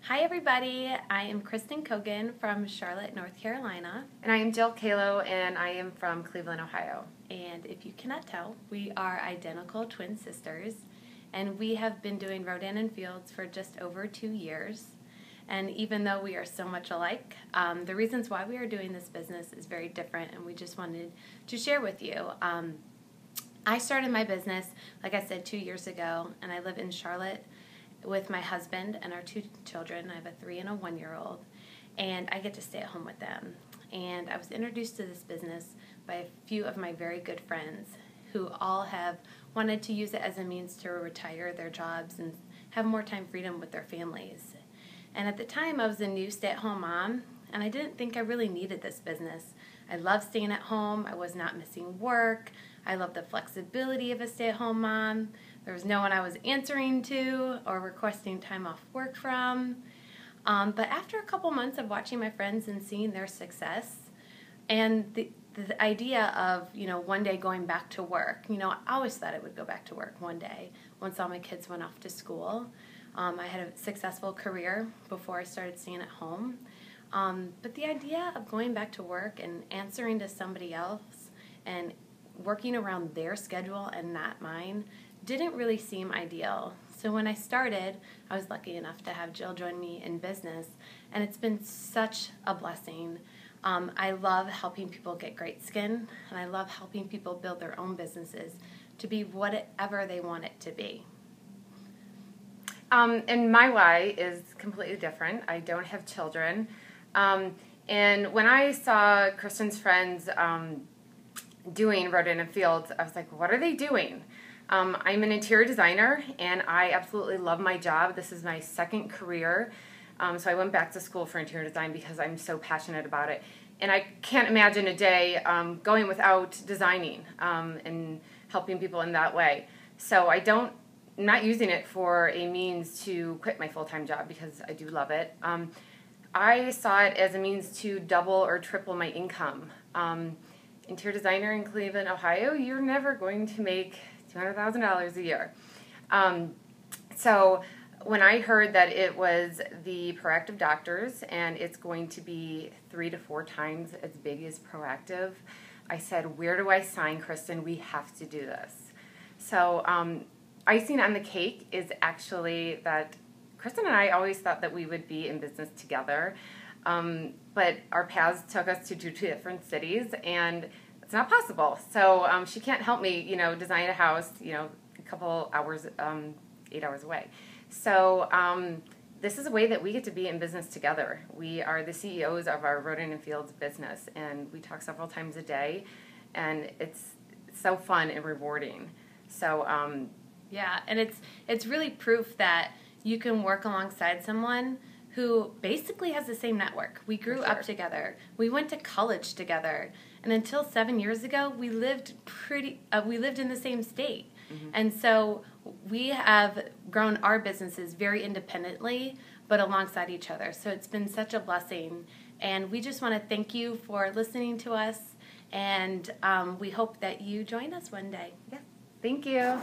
Hi everybody, I am Kristen Kogan from Charlotte, North Carolina. And I am Jill Kalo, and I am from Cleveland, Ohio. And if you cannot tell, we are identical twin sisters, and we have been doing Rodan Fields for just over 2 years. And even though we are so much alike, the reasons why we are doing this business is very different, and we just wanted to share with you. I started my business, like I said, 2 years ago, and I live in Charlotte with my husband and our 2 children. I have a 3 and a 1-year-old, and I get to stay at home with them. And I was introduced to this business by a few of my very good friends who all have wanted to use it as a means to retire their jobs and have more time freedom with their families. And at the time, I was a new stay-at-home mom, and I didn't think I really needed this business. I loved staying at home. I was not missing work. I loved the flexibility of a stay-at-home mom. There was no one I was answering to or requesting time off work from. But after a couple months of watching my friends and seeing their success, and the idea of, one day going back to work, I always thought I would go back to work one day once all my kids went off to school. I had a successful career before I started staying at home. But the idea of going back to work and answering to somebody else and working around their schedule and not mine didn't really seem ideal. So when I started, I was lucky enough to have Jill join me in business, and it's been such a blessing. I love helping people get great skin, and I love helping people build their own businesses to be whatever they want it to be. And my why is completely different. I don't have children. And when I saw Kristen's friends doing Rodan Fields, I was like, what are they doing? I'm an interior designer, and I absolutely love my job. This is my second career. So I went back to school for interior design because I'm so passionate about it. And I can't imagine a day going without designing and helping people in that way. So I'm not using it for a means to quit my full-time job because I do love it. I saw it as a means to double or triple my income. Interior designer in Cleveland, Ohio, you're never going to make $200,000 a year. So when I heard that it was the Proactive Doctors and it's going to be 3 to 4 times as big as Proactive, I said, where do I sign, Kristen? We have to do this. So icing on the cake is actually that Kristen and I always thought that we would be in business together, but our paths took us to 2 different cities, and it's not possible. So she can't help me, design a house, a couple hours, 8 hours away. So this is a way that we get to be in business together. We are the CEOs of our Rodan Fields business, and we talk several times a day, and it's so fun and rewarding. So yeah, and it's really proof that you can work alongside someone who basically has the same network. We grew up together. We went to college together. And until 7 years ago, we lived in the same state. Mm-hmm. And so we have grown our businesses very independently, but alongside each other. So it's been such a blessing. And we just want to thank you for listening to us. And we hope that you join us one day. Yeah. Thank you.